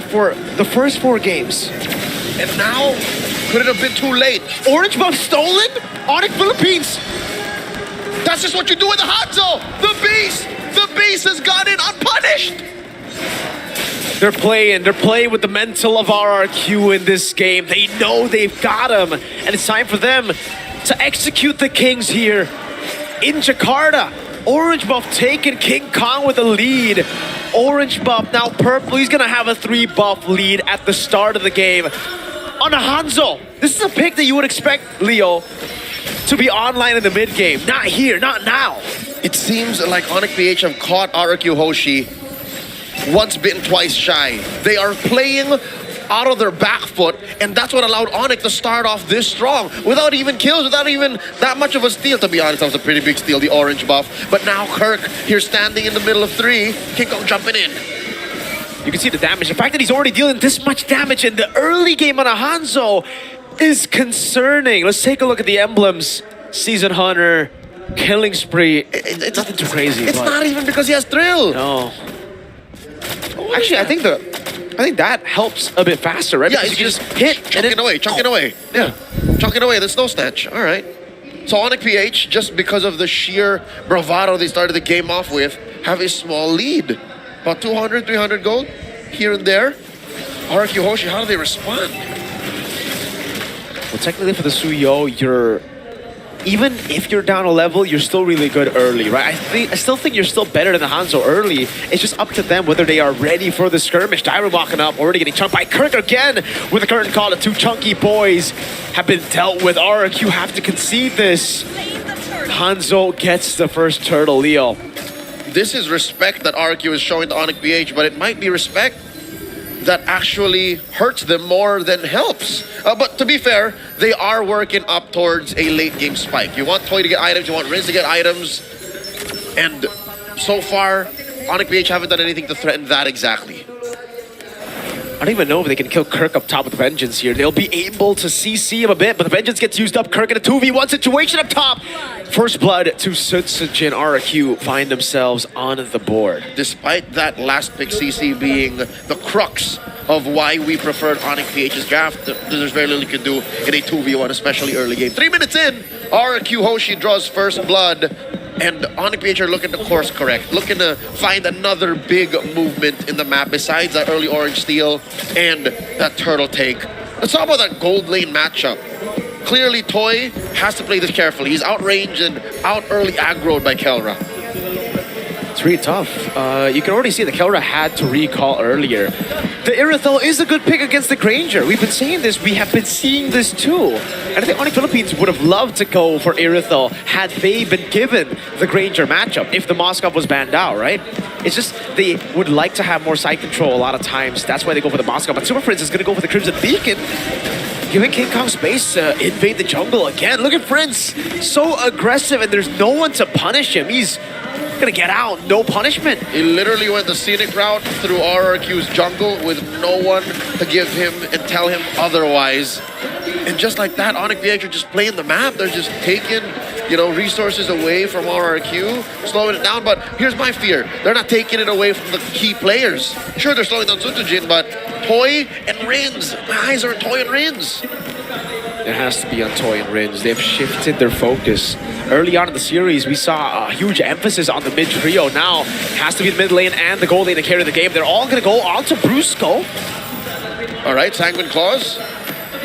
that for the first 4 games. And now, could it have been too late? Orange buff stolen? ONIC Philippines. That's just what you do with the Hanzo! The beast has gone in unpunished! They're playing with the mental of RRQ in this game. They know they've got him, and it's time for them to execute the Kings here in Jakarta. Orange buff taken, King Kong with a lead. Orange buff now purple. He's gonna have a 3 buff lead at the start of the game. On a Hanzo, this is a pick that you would expect, Leo, to be online in the mid game. Not here, not now. It seems like ONIC PH have caught RRQ Hoshi once bitten, twice shy. They are playing out of their back foot, and that's what allowed ONIC to start off this strong without even kills, without even that much of a steal. To be honest, that was a pretty big steal, the orange buff. But now Kirk here standing in the middle of 3, King Kong jumping in. You can see the damage. The fact that he's already dealing this much damage in the early game on a Hanzo is concerning. Let's take a look at the emblems. Season Hunter, killing spree. It's nothing too crazy. It's not even because he has thrill. No. Actually, I think that helps a bit faster, right? Yeah, because you can just hit. Chunking away, chunking away. Yeah, chunking away. There's no snatch. All right. So ONIC PH, just because of the sheer bravado they started the game off with, have a small lead. About 200, 300 gold here and there. RRQ Hoshi, how do they respond? Well, technically for the Suyo, even if you're down a level, you're still really good early, right? I still think you're still better than the Hanzo early. It's just up to them whether they are ready for the skirmish. Dyron walking up, already getting chunked by Kirk again with a curtain call. The 2 chunky boys have been dealt with. RRQ have to concede this. Hanzo gets the first turtle, Leo. This is respect that RRQ is showing to ONIC PH, but it might be respect that actually hurts them more than helps. But to be fair, they are working up towards a late game spike. You want Toy to get items, you want Riz to get items, and so far, ONIC PH haven't done anything to threaten that exactly. I don't even know if they can kill Kirk up top with Vengeance here. They'll be able to CC him a bit, but the Vengeance gets used up. Kirk in a 2v1 situation up top. First blood to Sutsujin. RRQ find themselves on the board. Despite that last pick CC being the crux of why we preferred ONIC PH's draft, there's very little you can do in a 2v1, especially early game. 3 minutes in, RRQ Hoshi draws first blood. And ONIC PH are looking to course correct, looking to find another big movement in the map besides that early orange steal and that turtle take. Let's talk about that gold lane matchup. Clearly, Toy has to play this carefully. He's outranged and out early aggroed by Kelra. It's really tough. You can already see that Kelra had to recall earlier. The Irithel is a good pick against the Granger. We've been saying this. We have been seeing this too. And I think ONIC Philippines would have loved to go for Irithel had they been given the Granger matchup if the Moskov was banned out, right? It's just they would like to have more side control a lot of times. That's why they go for the Moskov. But Super Prince is going to go for the Crimson Beacon, giving King Kong space to invade the jungle again. Look at Prince. So aggressive, and there's no one to punish him. He's gonna get out, no punishment. He literally went the scenic route through RRQ's jungle with no one to give him and tell him otherwise. And just like that, ONIC PH are just playing the map. They're just taking, resources away from RRQ, slowing it down. But here's my fear. They're not taking it away from the key players. Sure, they're slowing down Sutsujin, but Toy and Rins. My eyes are on Toy and Rins. It has to be on Toy and Rins. They've shifted their focus. Early on in the series, we saw a huge emphasis on the mid trio. Now, it has to be the mid lane and the gold lane to carry the game. They're all going to go on to Brusco. All right, Sanguine Claws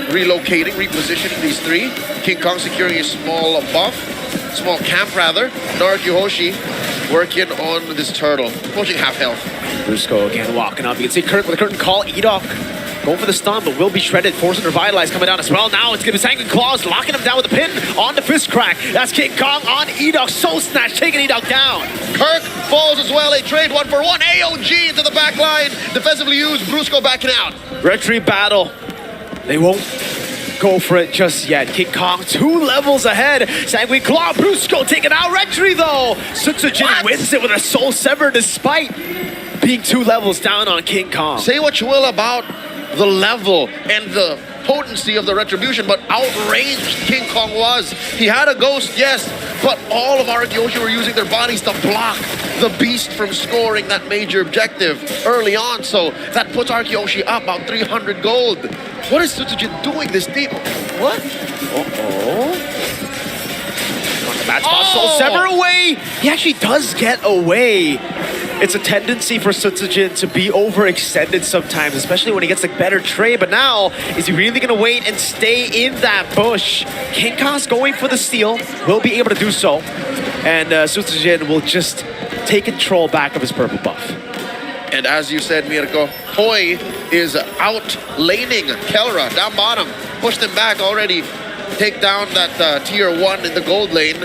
relocating, repositioning these 3. King Kong securing a small buff, small camp rather. RRQ Hoshi working on this turtle, pushing half health. Brusco again walking up. You can see Kirk with a curtain call. Edok going for the stun, but will be shredded. Force and Revitalize coming down as well. Now it's going to be Sanguine Claws locking him down with a pin on the fist crack. That's King Kong on Edok. Soul Snatch taking Edok down. Kirk falls as well. A trade 1-for-1. AOG into the back line. Defensively used. Brusco backing out. Retreat battle. They won't go for it just yet. King Kong 2 levels ahead. Sanguine Claw. Brusco taking out Retreat though. Sutsujin wins it with a Soul Sever despite being 2 levels down on King Kong. Say what you will about the level and the potency of the retribution, but outraged King Kong was. He had a ghost, yes, but all of RRQ were using their bodies to block the beast from scoring that major objective early on. So that puts RRQ up about 300 gold. What is Sutsujin doing this deep? What? Match spot, Soul Sever away. He actually does get away. It's a tendency for Sutsujin to be overextended sometimes, especially when he gets a better trade. But now, is he really going to wait and stay in that bush? King Kong's going for the steal. Will be able to do so. And Sutsujin will just take control back of his purple buff. And as you said, Mirko, Hoi is out laning Kelra down bottom. Pushed him back already. Take down that tier 1 in the gold lane.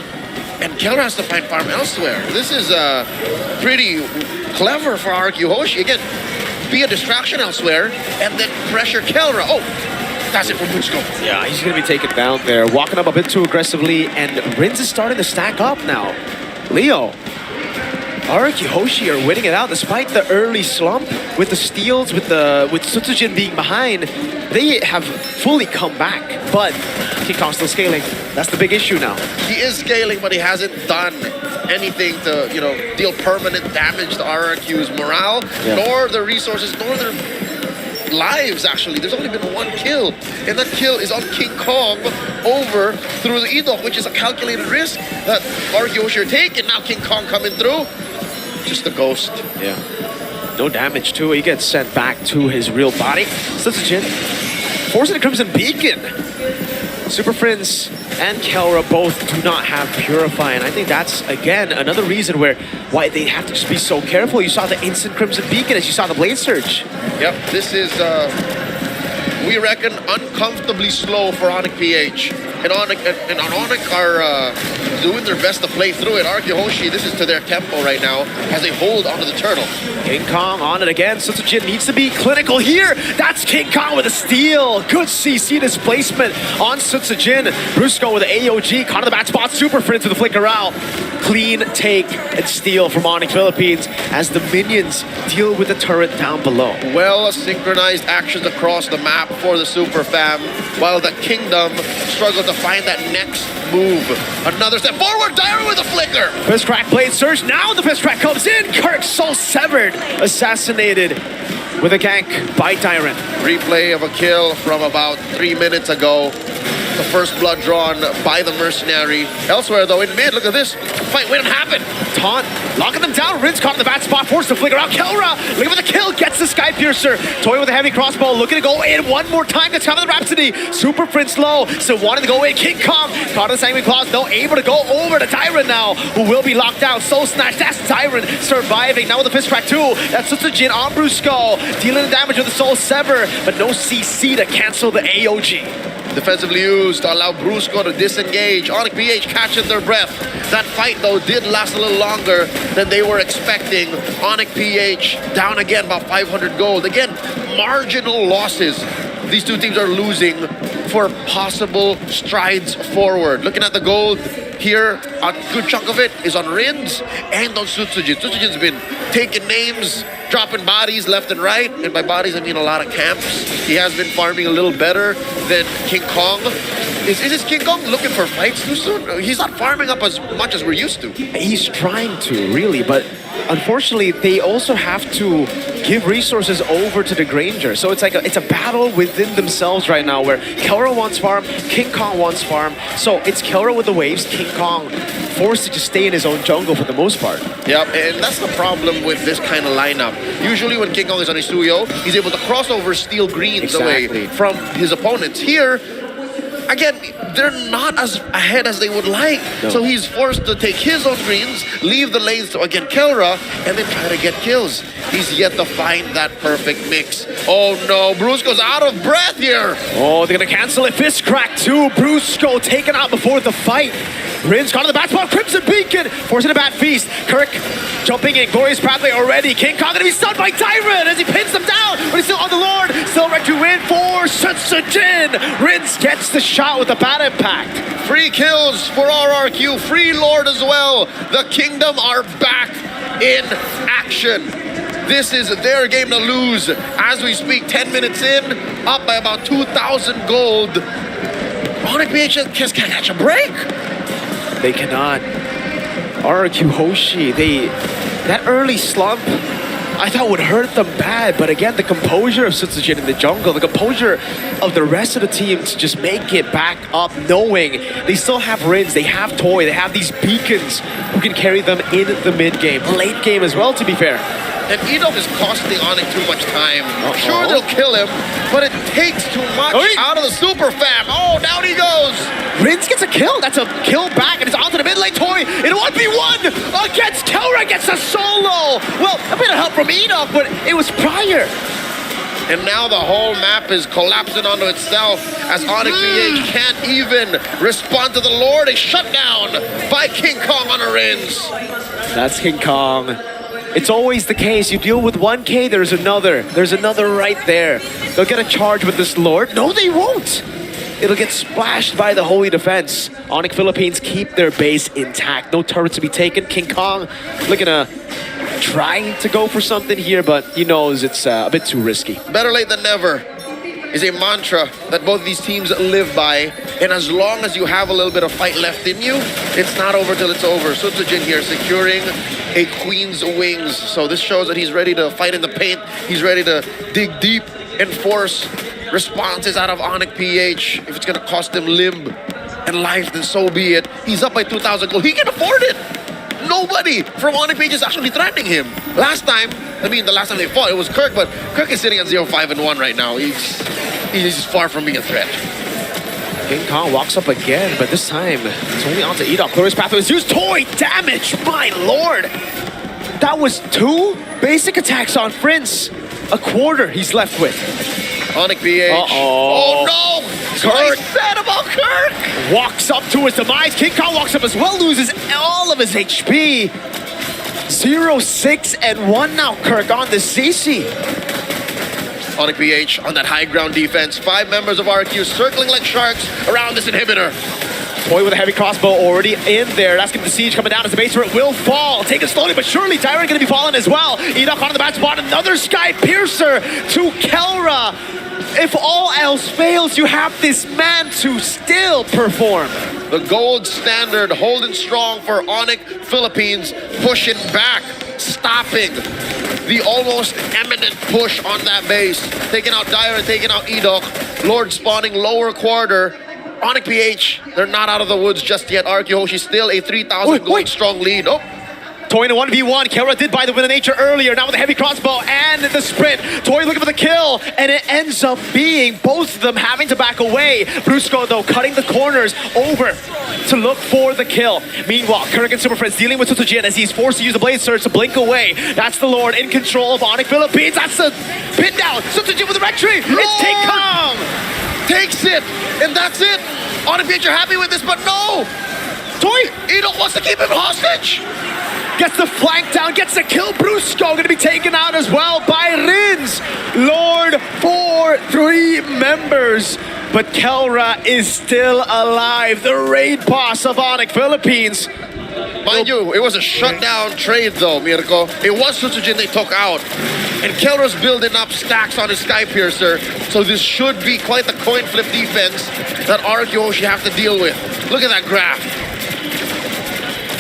And Kelra has to find farm elsewhere. This is pretty clever for RRQ Hoshi. Again, be a distraction elsewhere and then pressure Kelra. Oh, that's it for Musko. Yeah, he's going to be taken down there. Walking up a bit too aggressively. And Rins is starting to stack up now. Leo. RRQ Hoshi are winning it out despite the early slump with the steals, with Sutsujin being behind. They have fully come back, but King Kong's still scaling. That's the big issue now. He is scaling, but he hasn't done anything to, deal permanent damage to RRQ's morale, nor their resources, nor their lives, actually. There's only been one kill, and that kill is on King Kong over through the Idok, which is a calculated risk that RRQ Hoshi are taking. Now King Kong coming through. Just a ghost. Yeah. No damage too. He gets sent back to his real body. Sutsujin forcing the Crimson Beacon. Super Friends and Kelra both do not have Purify, and I think that's, again, another reason why they have to just be so careful. You saw the instant Crimson Beacon as you saw the Blade Surge. Yep, this is, we reckon, uncomfortably slow for ONIC PH. And ONIC are doing their best to play through it. RRQ Hoshi, this is to their tempo right now as they hold onto the turtle. King Kong on it again. Sutsujin needs to be clinical here. That's King Kong with a steal. Good CC displacement on Sutsujin. Brusco with the AOG. Caught in the bad spot. Super Friends with the flicker out. Clean take and steal from ONIC Philippines as the minions deal with the turret down below. Well synchronized actions across the map for the Super Fam, while the Kingdom struggle to find that next move. Another step forward, Dyron with a flicker. Fist crack Blade Surge. Now the fist crack comes in. Kirk Soul Severed. Assassinated with a gank by Dyron. Replay of a kill from about 3 minutes ago. The first blood drawn by the mercenary. Elsewhere though, in mid, look at this. Fight waiting to happen. Taunt, locking them down. Rins caught in the bad spot, forced to flicker out. Kelra, looking for the kill, gets the Sky Piercer. Toy with a heavy crossbow, looking to go in one more time. That's coming the Rhapsody. Super Prince low, still wanting to go in. King Kong, caught in the Sanguine Claws, no, able to go over to Tyron now, who will be locked down. Soul Snatch, that's Tyron surviving. Now with the fist crack too. That's Sutsujin on Brusco, dealing the damage with the Soul Sever, but no CC to cancel the AOG. Defensively used to allow Brusco to disengage. ONIC PH catching their breath. That fight, though, did last a little longer than they were expecting. ONIC PH down again, about 500 gold. Again, marginal losses. These two teams are losing for possible strides forward. Looking at the gold here, a good chunk of it is on Rins and on Sutsujin. Sutsujin's been taking names, dropping bodies left and right. And by bodies, I mean a lot of camps. He has been farming a little better than King Kong. Is this King Kong looking for fights too soon? He's not farming up as much as we're used to. He's trying to, really, but unfortunately, they also have to give resources over to the Granger. So it's like it's a battle within themselves right now where Kelra wants farm, King Kong wants farm. So it's Kelra with the waves, King Kong forced to just stay in his own jungle for the most part. Yep, and that's the problem with this kind of lineup. Usually when King Kong is on his Suyo, he's able to cross over, steal greens away from his opponents. Here, again, they're not as ahead as they would like. No. So he's forced to take his own greens, leave the lanes to, again, Kelra, and then try to get kills. He's yet to find that perfect mix. Oh no, Brusco's out of breath here. Oh, they're gonna cancel it. Fist crack too. Brusco taken out before the fight. Rins caught in the back spot. Crimson Beacon forcing a bad feast. Kirk jumping in. Glorious pathway already. King Kong gonna be stunned by Tyron as he pins them down. But he's still on the Lord. Still ready to win for Sutsujin. Rins gets the shot with a bad impact. Free kills for RRQ. Free Lord as well. The Kingdom are back in action. This is their game to lose. As we speak, 10 minutes in, up by about 2,000 gold. ONIC PH just can't catch a break. They cannot. RRQ Hoshi, that early slump, I thought would hurt them bad, but again, the composure of Sutsujin in the jungle, the composure of the rest of the team to just make it back up, knowing they still have Rins, they have Toy, they have these beacons who can carry them in the mid game, late game as well, to be fair. And Edom is costing ONIC too much time. Sure, they'll kill him, but it takes too much out of the super fam. Oh, down he goes. Rins gets a kill. That's a kill back, and it's onto the mid lane. Toy in 1v1 against Kelra, gets a solo. Well, a bit of help from Enoch, but it was prior. And now the whole map is collapsing onto itself as ONIC PH can't even respond to the Lord. A shutdown by King Kong on a Rins. That's King Kong. It's always the case. You deal with 1K, there's another. There's another right there. They'll get a charge with this Lord. No, they won't. It'll get splashed by the Holy Defense. ONIC Philippines keep their base intact. No turrets to be taken. King Kong looking to try to go for something here, but he knows it's a bit too risky. Better late than never is a mantra that both these teams live by. And as long as you have a little bit of fight left in you, it's not over till it's over. Sutsujin here securing a Queen's Wings. So this shows that he's ready to fight in the paint. He's ready to dig deep and force responses out of ONIC PH. If it's going to cost him limb and life, then so be it. He's up by 2,000 gold. He can afford it. Nobody from ONIC PH is actually threatening him. Last time, the last time they fought, it was Kirk, but Kirk is sitting at 0-5-1 right now. He's far from being a threat. King Kong walks up again, but this time it's only onto Edok. Glorious Pathway is used. Toy damage, my lord! That was 2 basic attacks on Prince. A quarter he's left with. ONIC PH. Oh no! Kirk said about Kirk! Walks up to his demise. King Kong walks up as well, loses all of his HP. 0-6-1 now, Kirk on the CC. ONIC PH on that high ground defense. 5 members of RRQ circling like sharks around this inhibitor. Toy with a heavy crossbow already in there. That's going to the siege coming down as the base turret will fall. Take it slowly but surely. Tyrant going to be falling as well. Enoch on the bad spot. Another Sky Piercer to Kelra. If all else fails, you have this man to still perform. The gold standard holding strong for ONIC Philippines, pushing back, stopping the almost imminent push on that base. Taking out Dyer and taking out Edok. Lord spawning lower quarter. ONIC PH, they're not out of the woods just yet. RRQ Hoshi still a 3,000 gold strong lead. Oh. Toy in a 1v1. Kelra did buy the win of nature earlier. Now with the heavy crossbow and the sprint. Toy looking for the kill. And it ends up being both of them having to back away. Brusco, though, cutting the corners over to look for the kill. Meanwhile, Kirk and Super Friends dealing with Sutsujin as he's forced to use the Blade Surge to blink away. That's the Lord in control of ONIC Philippines. That's the pin down. Sutsujin with the rectory. It's King Kong. Takes it. And that's it. ONIC PH are happy with this, but no. Toy. Edok wants to keep him hostage. Gets the flank down, gets the kill. Brusco going to be taken out as well by Rins. Lord for 3 members. But Kelra is still alive. The raid boss of ONIC Philippines. Mind you, it was a shutdown trade though, Mirko. It was Sutsujin they took out. And Kelra's building up stacks on his Sky Piercer. So this should be quite the coin flip defense that RRQ Hoshi have to deal with. Look at that graph.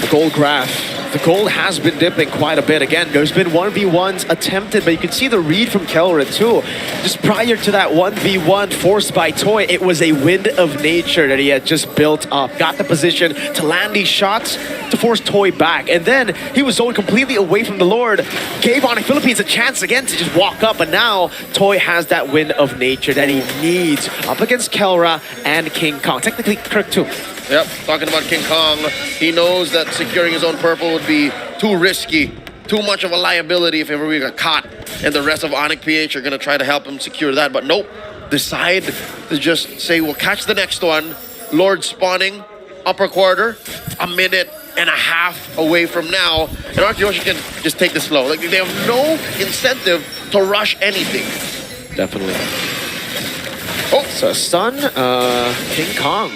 The gold graph. The gold has been dipping quite a bit. Again, there's been 1v1s attempted, but you can see the read from Kelra too. Just prior to that 1v1 forced by Toy, it was a wind of nature that he had just built up. Got the position to land these shots to force Toy back. And then he was zoned completely away from the Lord. Gave ONIC Philippines a chance again to just walk up. But now Toy has that wind of nature that he needs up against Kelra and King Kong. Technically, Kirk too. Yep, talking about King Kong, he knows that securing his own purple would be too risky, too much of a liability if ever we got caught. And the rest of ONIC PH are going to try to help him secure that. But nope, decide to just say, we'll catch the next one. Lord spawning, upper quarter, 1.5 minutes away from now. And RRQ Hoshi can just take this slow. Like, they have no incentive to rush anything. Definitely. Oh, so a stun, King Kong.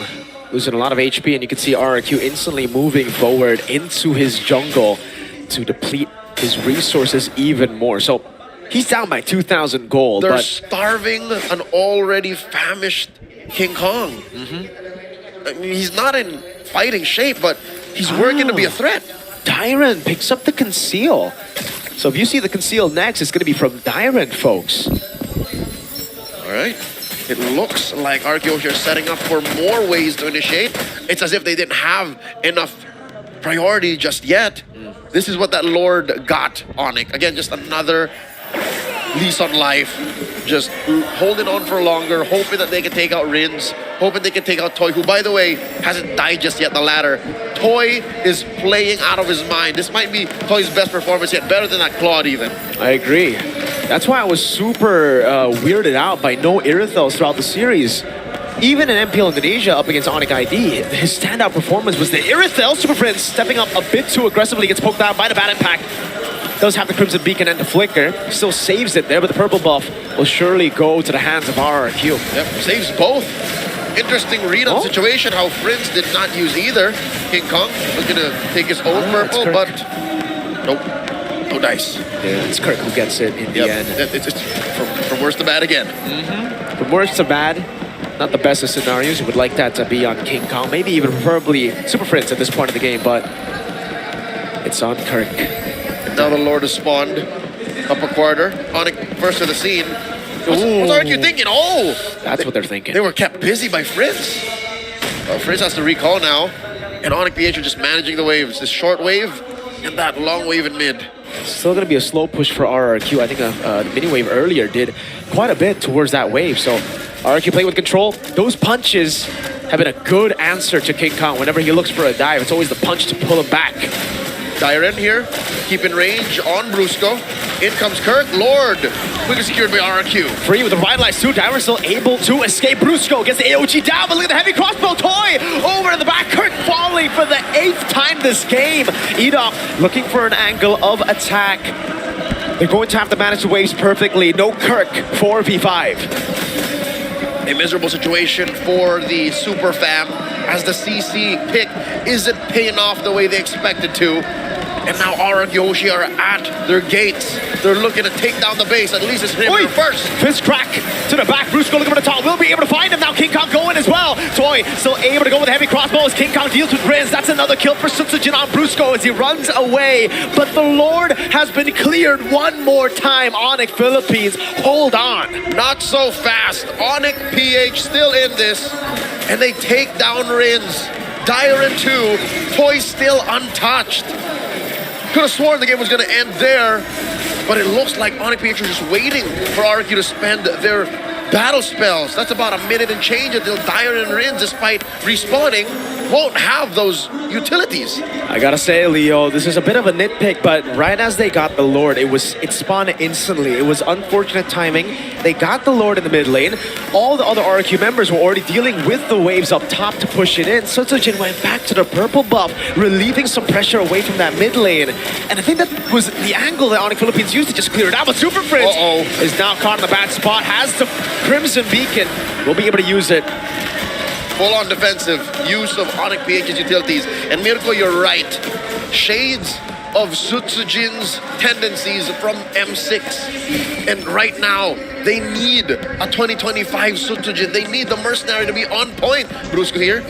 Losing a lot of HP, and you can see RRQ instantly moving forward into his jungle to deplete his resources even more. So he's down by 2,000 gold. They're but starving an already famished King Kong. I mean, he's not in fighting shape, but he's working to be a threat. Dyron picks up the conceal. So if you see the conceal next, it's going to be from Dyron, folks. All right. It looks like RRQ are setting up for more ways to initiate. It's as if they didn't have enough priority just yet. This is what that Lord got, ONIC. Again, just another lease on life. Just holding on for longer, hoping that they can take out Rins, hoping they can take out Toy, who, by the way, hasn't died just yet, the latter. Toy is playing out of his mind. This might be Toy's best performance yet, better than that Claude even. I agree. That's why I was super weirded out by no Irithels throughout the series. Even in MPL Indonesia up against ONIC ID, his standout performance was the Irithel Super Prince stepping up a bit too aggressively, gets poked out by the Bad Impact. Does have the Crimson Beacon and the Flicker, still saves it there, but the purple buff will surely go to the hands of RRQ. Yep, saves both. Interesting read on situation, how Fritz did not use either. King Kong was going to take his own purple, but nope, no dice. Yeah, it's Kirk who gets it in the end. It's from worse to bad again. From worse to bad, not the best of scenarios. You would like that to be on King Kong, maybe even preferably Super Fritz at this point of the game, but it's on Kirk. Now the Lord has spawned up a quarter. ONIC first to the scene. What's RRQ thinking? Oh! That's what they're thinking. They were kept busy by Fritz. Fritz has to recall now. And ONIC PH are just managing the waves. This short wave and that long wave in mid. Still going to be a slow push for RRQ. I think the mini wave earlier did quite a bit towards that wave. So RRQ playing with control. Those punches have been a good answer to King Kong. Whenever he looks for a dive, it's always the punch to pull him back. Dyron here, keeping range on Brusco. In comes Kirk. Lord, quickly secured by RRQ. Free with the revitalized suit. Dyron still able to escape. Brusco gets the AOG down, but look at the heavy crossbow. Toy over in the back. Kirk falling for the 8th time this game. Edok looking for an angle of attack. They're going to have to manage the waves perfectly. No Kirk, 4v5. A miserable situation for the Super Fam as the CC pick isn't paying off the way they expected to. And now RRQ are at their gates. They're looking to take down the base. At least it's him first. Fist crack to the back. Brusco looking for the top. Will be able to find him now. King Kong going as well. Toy still able to go with the heavy crossbows. King Kong deals with Rins. That's another kill for Sutsujin on Brusco as he runs away. But the Lord has been cleared one more time. ONIC Philippines, hold on. Not so fast. ONIC PH still in this. And they take down Rins. Dyron 2. Toy still untouched. Could have sworn the game was going to end there, but it looks like ONIC PH are just waiting for RRQ to spend their battle spells. That's about a minute and change until Dyron and Rins, despite respawning, won't have those utilities. I gotta say, Leo, this is a bit of a nitpick, but right as they got the Lord, it spawned instantly. It was unfortunate timing. They got the Lord in the mid lane. All the other RRQ members were already dealing with the waves up top to push it in. Sutsujin went back to the purple buff, relieving some pressure away from that mid lane. And I think that was the angle that ONIC Philippines used to just clear it out. But Super Fritz is now caught in the bad spot, has the Crimson Beacon, will be able to use it. Full-on defensive use of ONIC PH's utilities. And Mirko, you're right. Shades of Sutsujin's tendencies from M6. And right now, they need a 2025 Sutsujin. They need the mercenary to be on point. Brusco here,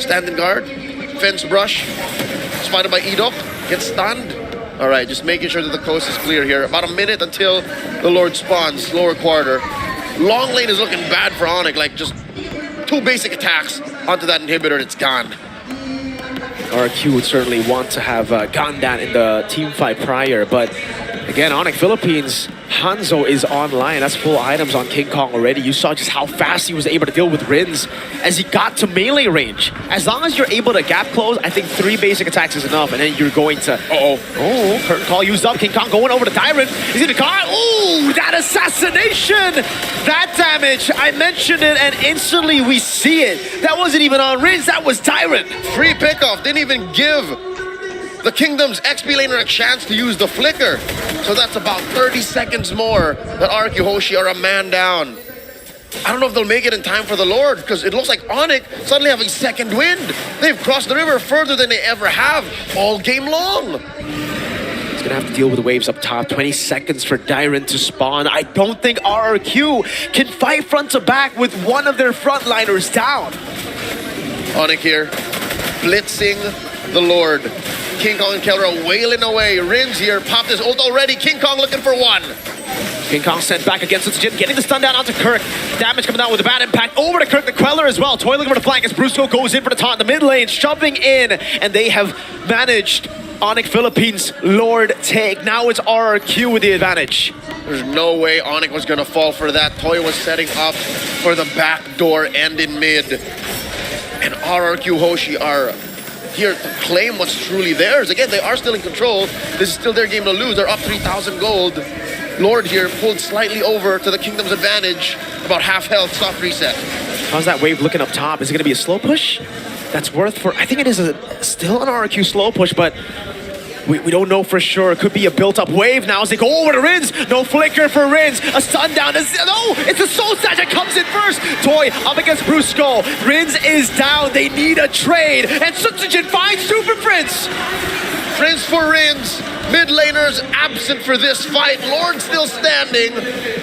standing guard, fence brush, spotted by Edok, gets stunned. All right, just making sure that the coast is clear here. About a minute until the Lord spawns, lower quarter. Long lane is looking bad for ONIC, like just 2 basic attacks onto that inhibitor and it's gone. RRQ would certainly want to have gotten that in the team fight prior, but again, ONIC Philippines, Hanzo is online. That's full items on King Kong already. You saw just how fast he was able to deal with Rins as he got to melee range. As long as you're able to gap close, I think 3 basic attacks is enough, and then you're going to... Curtain call used up. King Kong going over to Dyron. He's in the car. Ooh, that assassination! That damage, I mentioned it, and instantly we see it. That wasn't even on Rins, that was Dyron. Free pickoff, didn't even give the Kingdom's XP laner a chance to use the flicker. So that's about 30 seconds more that RRQ Hoshi are a man down. I don't know if they'll make it in time for the Lord, because it looks like ONIC suddenly having second wind. They've crossed the river further than they ever have all game long. It's gonna have to deal with the waves up top. 20 seconds for Dyron to spawn. I don't think RRQ can fight front to back with one of their frontliners down. ONIC here, blitzing the Lord. King Kong and Kelra wailing away. Rins here, popped his ult already. King Kong looking for one. King Kong sent back against Jin, getting the stun down onto Kirk. Damage coming down with a bad impact over to Kirk, the Queller as well. Toy looking for the flank as Brusco goes in for the taunt. The mid lane shoving in, and they have managed ONIC Philippines Lord take. Now it's RRQ with the advantage. There's no way ONIC was gonna fall for that. Toy was setting up for the back door and in mid. And RRQ Hoshi are here to claim what's truly theirs. Again, they are still in control. This is still their game to lose. They're up 3,000 gold. Lord here pulled slightly over to the Kingdom's advantage. About half health, soft reset. How's that wave looking up top? Is it going to be a slow push? That's worth for... I think it is still an RRQ slow push, but we don't know for sure. It could be a built-up wave now as they go over to Rins. No flicker for Rins. A stun down. No, it's a Soul Snatch that comes in first. Toy up against Brusco. Rins is down. They need a trade. And Sutsujin finds Super Prince. Prince for Rins. Mid laners absent for this fight. Lord still standing.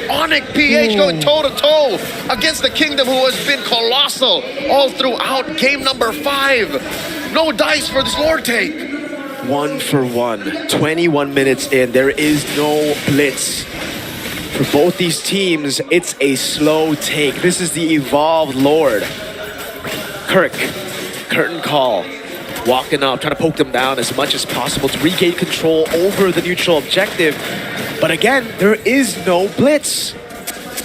ONIC PH going toe-to-toe against the Kingdom, who has been colossal all throughout game number 5. No dice for this Lord take. 1 for 1. 21 minutes in. There is no blitz. For both these teams, it's a slow take. This is the evolved Lord. Kirk, curtain call. Walking up, trying to poke them down as much as possible to regain control over the neutral objective. But again, there is no blitz.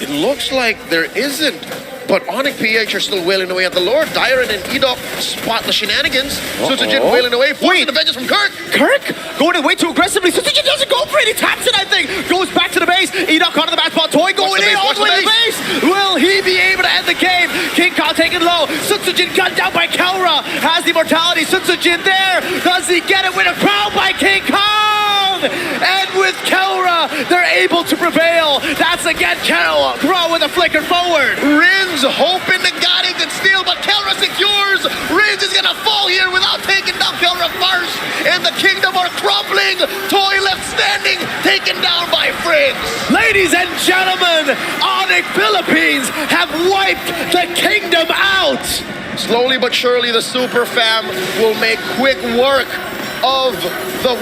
It looks like there isn't. But ONIC PH are still wailing away at the Lord. Dyron and Edok spot the shenanigans. Sutsujin wailing away, forcing the vengeance from Kirk. Kirk going in way too aggressively. Sutsujin doesn't go for it. He taps it, I think. Goes back to the base. Edok onto the back spot. Toy going in all the way to the base. Will he be able to end the game? King Kong taken low. Sutsujin gunned down by Kelra. Has the immortality. Sutsujin there. Does he get it with a crown by King Kong? And with Kelra, they're able to prevail. That's again Kelra. Grow with a flicker forward. Rins hoping to God he can steal, but Kelra secures. Rins is gonna fall here without taking down Kelra first. And the Kingdom are crumbling. Toy left standing, taken down by Friends. Ladies and gentlemen, ONIC Philippines have wiped the Kingdom out. Slowly but surely, the Super Fam will make quick work of the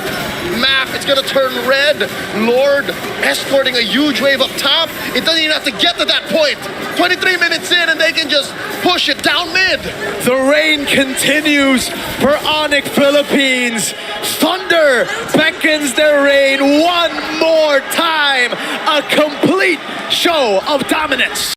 map. It's gonna turn red. Lord escorting a huge wave up top. It doesn't even have to get to that point. 23 minutes in and they can just push it down mid. The reign continues for ONIC Philippines. Thunder beckons their reign one more time. A complete show of dominance.